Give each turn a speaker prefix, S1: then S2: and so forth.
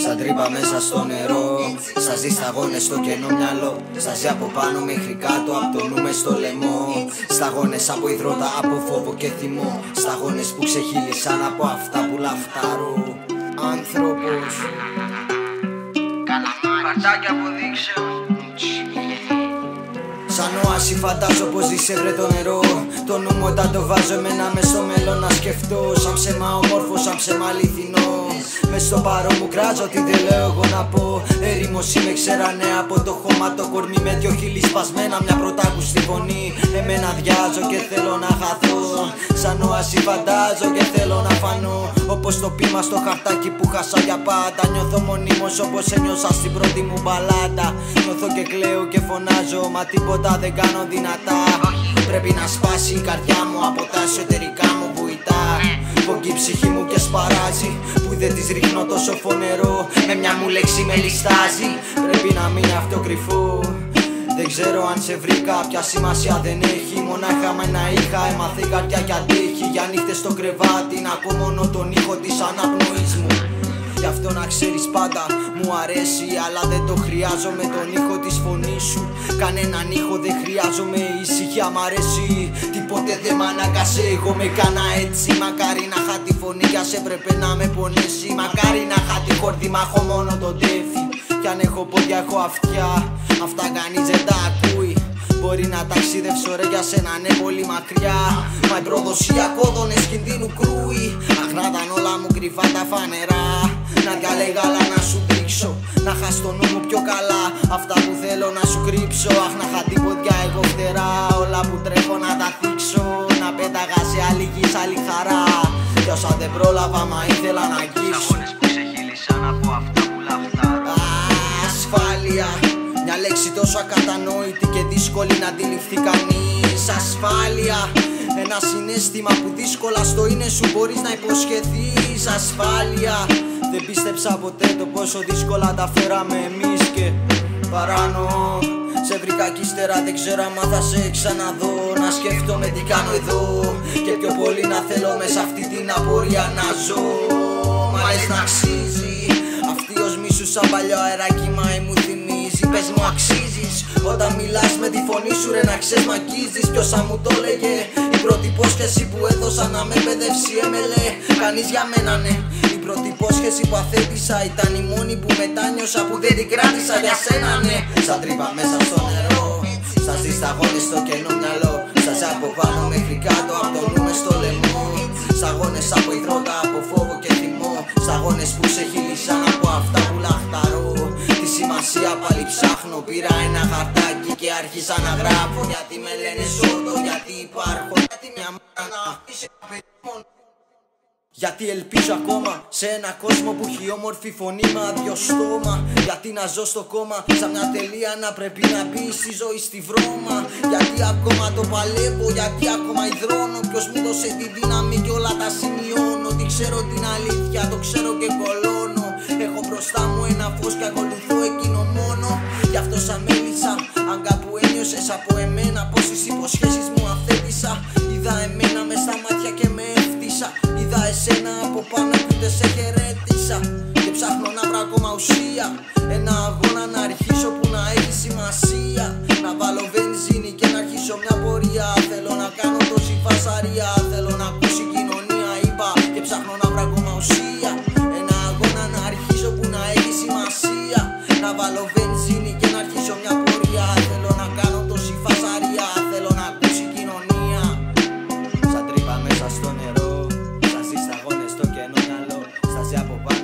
S1: Σαν τρύπα μέσα στο νερό, σας ζει σταγόνες στο κενό μυαλό. Σας ζει από πάνω μέχρι κάτω, από το νου μες στο λαιμό. Σταγόνες από υδρότα, από φόβο και θυμό. Σταγόνες που ξεχύλισαν από αυτά που λαχτάρω. Άνθρωπος
S2: Παρτάκια αποδείξεως.
S1: σαν όαση φαντάζω πως ζήσε βρε το νερό. Το νου μου όταν το βάζω εμένα μες στο μέλλον να σκεφτώ. Σαν ψέμα όμορφο, σαν ψέμα αληθινό. Μες στο παρόν μου κράζω τι δεν λέω εγώ να πω. Ερήμος είμαι ξέρανε από το χώμα το κορμί. Με δυο χείλη σπασμένα μια πρωτάκουστη φωνή. Εμένα διάζω και θέλω να χαθώ. Σαν όαση φαντάζω και θέλω να φανώ. Όπως το πείμα στο χαρτάκι που χάσα για πάντα. Νιώθω μονίμως όπως ένιωσα στην πρώτη μου μπαλάτα. Νιώθω και κλαίω και φωνάζω, μα τίποτα δεν κάνω δυνατά. Πρέπει να σπάσει η καρδιά μου από τα εσωτερικά μου βουητά. Φωγκεί η ψυχή μου και σπαράζει, που δεν της ρίχνω τόσο φωνερό. Με μια μου λέξη με ληστάζει, πρέπει να μείνει αυτό κρυφό. Δεν ξέρω αν σε βρήκα, πια σημασία δεν έχει. Μονάχα με ένα είχα, έμαθε η καρδιά κι αντέχει. Για νύχτες στο κρεβάτι, να ακούω μόνο τον ήχο της αναπνοής μου. Γι' αυτό να ξέρεις πάντα μου αρέσει, αλλά δεν το χρειάζομαι τον ήχο της φωνής σου. Κανέναν ήχο δεν χρειάζομαι, η ησυχία μ' αρέσει. Τίποτε δεν μ' αναγκασε, εγώ με κάνα έτσι. Μακάρι να είχα τη φωνή κι ας έπρεπε να με πονέσει. Μακάρι να είχα τη χόρτη, μα έχω μόνο τον τέφι. Κι αν έχω πόδια έχω αυτιά, αυτά κανείς δεν τα ακούει. Μπορεί να ταξιδεύσω ρε για σένα ναι πολύ μακριά. Μα η προδοσία κόδωνες κινδύνου κρούει. Αχ να ήταν όλα μου κρυφά τα φανερά. Να διαλέγα αλλά να σου δείξω. Να χας το νου μου πιο καλά, αυτά που θέλω να σου κρύψω. Αχ να είχα την ποδιά εγώ φτερά, όλα που τρέχω να τα θίξω. Να πέταγα σε άλλη γη, σ' άλλη χαρά. Κι όσα δεν πρόλαβα μα ήθελα να αγγίξω.
S2: Σταγόνες που ξεχύλισαν από αυτά που λαχτάρω.
S1: Ασφάλεια, μια λέξη τόσο ακατανόητη και δύσκολη να αντιληφθεί κανείς. Ασφάλεια, ένα συναίσθημα που δύσκολα στο είναι σου μπορείς να υποσχεθείς. Ασφάλεια, δεν πίστεψα ποτέ το πόσο δύσκολα τα φέραμε εμείς και παράνοω. Σε βρήκα κι ύστερα δεν ξέρω άμα θα σε ξαναδώ. Να σκέφτομαι τι κάνω εδώ και πιο πολύ να θέλω μέσα αυτή την απορία να ζω. Μα λες να αξίζει αυτή ως μίσου σαν παλιό αεράκι μα μου θυμίζει. Πες μου αξίζεις όταν μιλάς με τη φωνή σου ρε να ξέρεις μ' αγγίζεις. Ποιος θα μου το λέγε, η πρώτη υπόσχεση που έδωσα να με παιδεύσει έμελε. Κανείς για μένα ναι, η πρώτη υπόσχεση που αθέτησα ήταν η μόνη που μετάνιωσα, που δεν την κράτησα για σένα ναι. Σαν τρύπα μέσα στο νερό, σας ζει σταγόνες στο κενό μυαλό. Σας ζει από πάνω μέχρι κάτω, από το νου μες στο λαιμό. Σταγόνες από υδρότα, από φόβο και θυμό. Σταγόνες που ξεχύλισαν από αυτά που λαχταρώ. Τη σημασία πάλι ψάχνω, πήρα ένα χαρτάκι και άρχισα να γράφω. Γιατί με λένε σώτο, γιατί υπάρχω, γιατί μια μάνα είσαι μόνο. Γιατί ελπίζω ακόμα σε ένα κόσμο που έχει όμορφη φωνή με άδειο στόμα. Γιατί να ζω στο κόμμα, σαν μια τελεία να πρέπει να μπει στη ζωή στη βρώμα. Γιατί ακόμα το παλεύω, γιατί ακόμα υδρώνω. Ποιος μου δώσε τη δύναμη και όλα τα σημειώνω. Τι ξέρω την αλήθεια, το ξέρω και κολώνω. Έχω μπροστά μου ένα φως και ακολουθώ εκείνο μόνο. Γι' αυτό σαν μέλισσα, αν κάπου ένιωσες από εμένα πόσες υποσχέσεις μου αθέτησα. Είδα εμένα μες στα μάτια και με έφτισα. Είδα εσένα από πάνω και ούτε σε χαιρέτησα. Και ψάχνω να βρω ακόμα ουσία. Ένα αγώνα να αρχίσω που να έχει σημασία. Να βάλω βενζίνη και να αρχίσω μια πορεία. Θέλω να κάνω τόση φασαρία. Θέλω να ακούσει η κοινωνία είπα. Και ψάχνω να βρω ακόμα ουσία. Ένα αγώνα να αρχίσω που να έχει σημασία. Να βάλω βενζίνη και να αρχίσω μια πορεία. Θέλω να κάνω τόση φασαρία. Θέλω να ακούσει η κοινωνία. Σαν τρύπα μέσα στο νερό, σας ζει σταγόνες στο κενό μυαλό. Σας ζει από πάνω